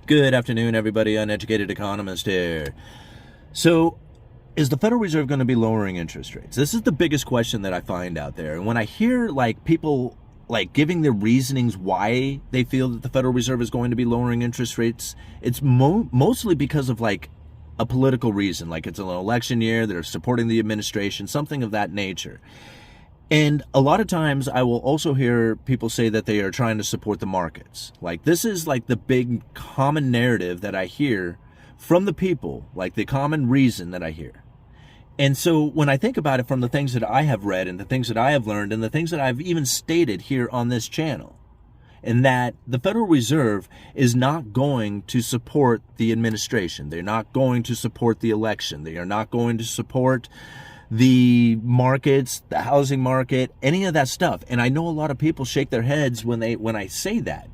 Good afternoon, everybody. Uneducated Economist here. So, is the Federal Reserve going to be lowering interest rates? This is the biggest question that I find out there. And when I hear people giving their reasonings why they feel that the Federal Reserve is going to be lowering interest rates, it's mostly because of a political reason, like it's an election year, they're supporting the administration, something of that nature. And a lot of times I will also hear people say that they are trying to support the markets. This is the big common narrative that I hear from the people, the common reason that I hear. And so when I think about it from the things that I have read and the things that I have learned and the things that I've even stated here on this channel, and that the Federal Reserve is not going to support the administration. They're not going to support the election. They are not going to support the markets, the housing market, any of that stuff. And I know a lot of people shake their heads when I say that,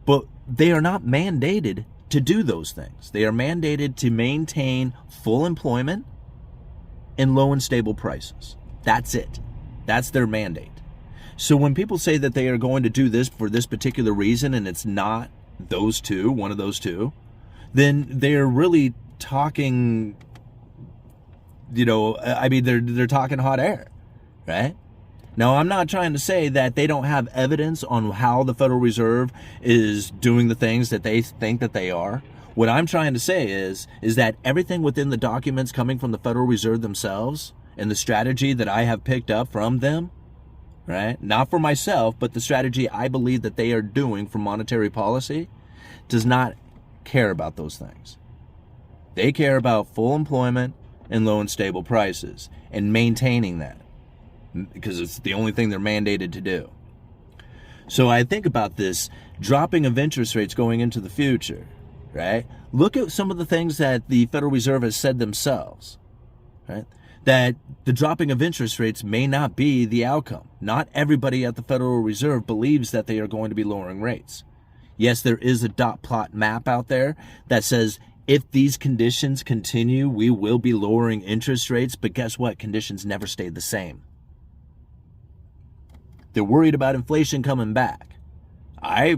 but they are not mandated to do those things. They are mandated to maintain full employment and low and stable prices. That's it. That's their mandate. So when people say that they are going to do this for this particular reason and it's not those two, one of those two, then they're really talking, they're talking hot air, right? Now, I'm not trying to say that they don't have evidence on how the Federal Reserve is doing the things that they think that they are. What I'm trying to say is that everything within the documents coming from the Federal Reserve themselves and the strategy that I have picked up from them, right? Not for myself, but the strategy I believe that they are doing for monetary policy does not care about those things. They care about full employment and low and stable prices and maintaining that because it's the only thing they're mandated to do. So I think about this dropping of interest rates going into the future, right? Look at some of the things that the Federal Reserve has said themselves, right? That the dropping of interest rates may not be the outcome. Not everybody at the Federal Reserve believes that they are going to be lowering rates. Yes, there is a dot plot map out there that says if these conditions continue, we will be lowering interest rates, but guess what? Conditions never stay the same. They're worried about inflation coming back. I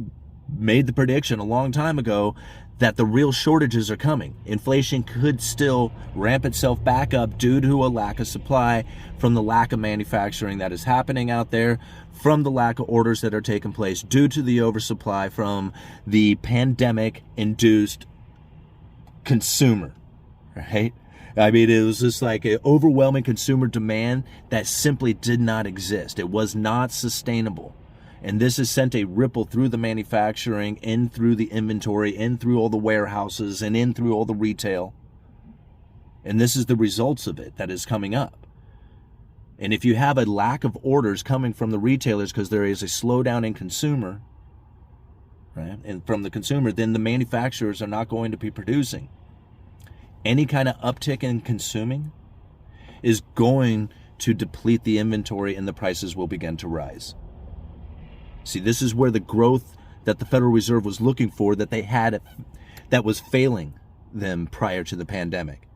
made the prediction a long time ago that the real shortages are coming. Inflation could still ramp itself back up due to a lack of supply from the lack of manufacturing that is happening out there, from the lack of orders that are taking place due to the oversupply from the pandemic-induced consumer, right? It was just an overwhelming consumer demand that simply did not exist. It was not sustainable. And this has sent a ripple through the manufacturing, in through the inventory, in through all the warehouses, and in through all the retail. And this is the results of it that is coming up. And if you have a lack of orders coming from the retailers because there is a slowdown in consumer, right, and from the consumer, then the manufacturers are not going to be producing. Any kind of uptick in consuming is going to deplete the inventory and the prices will begin to rise. See, this is where the growth that the Federal Reserve was looking for that they had, that was failing them prior to the pandemic.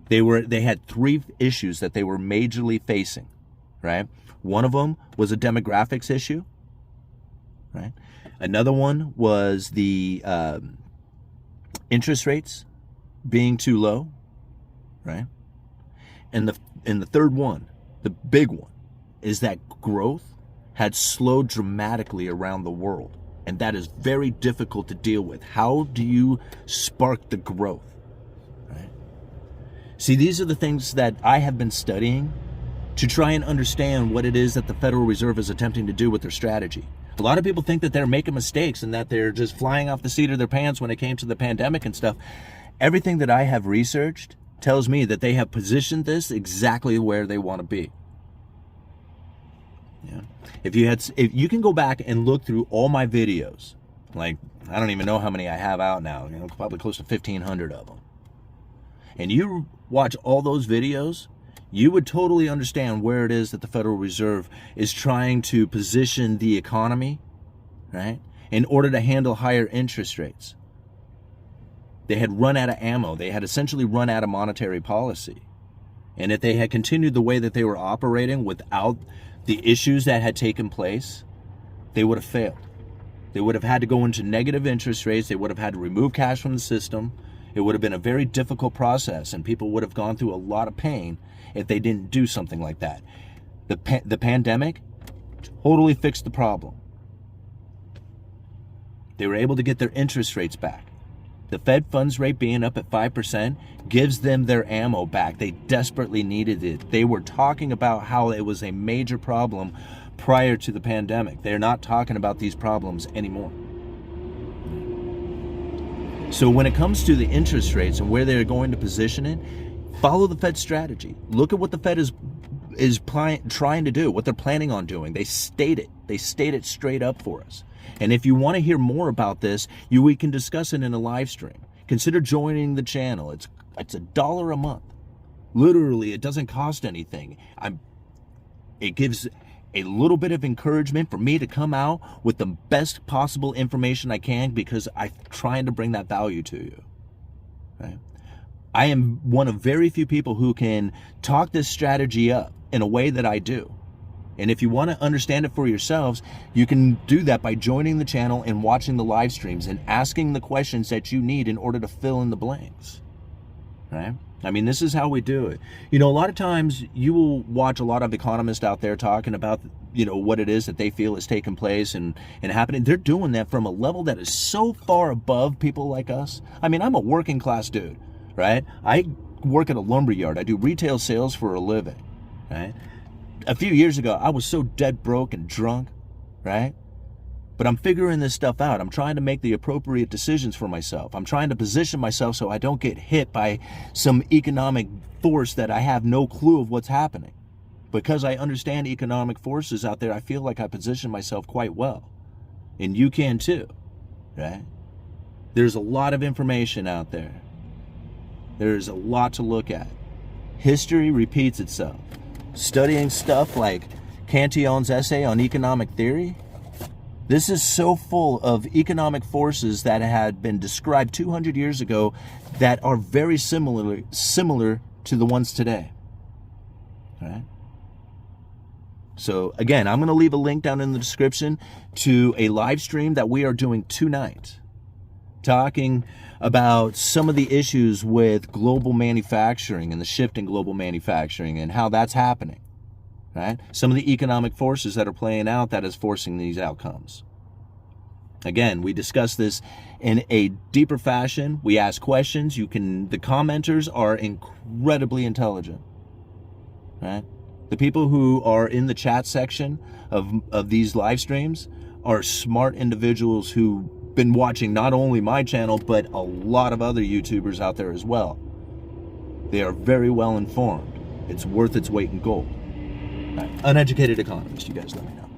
They had three issues that they were majorly facing, right? One of them was a demographics issue, right? Another one was the interest rates being too low, right? And the third one, the big one, is that growth had slowed dramatically around the world. And that is very difficult to deal with. How do you spark the growth, right? See, these are the things that I have been studying to try and understand what it is that the Federal Reserve is attempting to do with their strategy. A lot of people think that they're making mistakes and that they're just flying off the seat of their pants when it came to the pandemic and stuff. Everything that I have researched tells me that they have positioned this exactly where they want to be. Yeah. If you can go back and look through all my videos, I don't even know how many I have out now, probably close to 1,500 of them. And you watch all those videos, you would totally understand where it is that the Federal Reserve is trying to position the economy, right, in order to handle higher interest rates. They had run out of ammo. They had essentially run out of monetary policy. And if they had continued the way that they were operating without the issues that had taken place, they would have failed. They would have had to go into negative interest rates. They would have had to remove cash from the system. It would have been a very difficult process, and people would have gone through a lot of pain if they didn't do something like that. The pandemic totally fixed the problem. They were able to get their interest rates back. The Fed funds rate being up at 5% gives them their ammo back. They desperately needed it. They were talking about how it was a major problem prior to the pandemic. They're not talking about these problems anymore. So when it comes to the interest rates and where they're going to position it, follow the Fed strategy. Look at what the Fed is trying to do, what they're planning on doing. They state it. They state it straight up for us. And if you want to hear more about this, we can discuss it in a live stream. Consider joining the channel. It's $1 a month. Literally, it doesn't cost anything. It gives a little bit of encouragement for me to come out with the best possible information I can, because I'm trying to bring that value to you. Right? I am one of very few people who can talk this strategy up in a way that I do. And if you want to understand it for yourselves, you can do that by joining the channel and watching the live streams and asking the questions that you need in order to fill in the blanks. Right? I mean, this is how we do it. You know, a lot of times you will watch a lot of economists out there talking about, you know, what it is that they feel is taking place and happening. They're doing that from a level that is so far above people like us. I mean, I'm a working class dude, right? I work at a lumber yard. I do retail sales for a living, right? A few years ago, I was so dead broke and drunk, right? But I'm figuring this stuff out. I'm trying to make the appropriate decisions for myself. I'm trying to position myself so I don't get hit by some economic force that I have no clue of what's happening. Because I understand economic forces out there, I feel like I position myself quite well. And you can too, right? There's a lot of information out there. There's a lot to look at. History repeats itself. Studying stuff like Cantillon's essay on economic theory, this is so full of economic forces that had been described 200 years ago that are very similar to the ones today. All right? So again, I'm going to leave a link down in the description to a live stream that we are doing tonight, talking about some of the issues with global manufacturing and the shift in global manufacturing and how that's happening, right? Some of the economic forces that are playing out that is forcing these outcomes. Again, we discuss this in a deeper fashion. We ask questions. The commenters are incredibly intelligent, right? The people who are in the chat section of these live streams are smart individuals who been watching not only my channel, but a lot of other YouTubers out there as well. They are very well informed. It's worth its weight in gold. Right. Uneducated Economist, you guys let me know.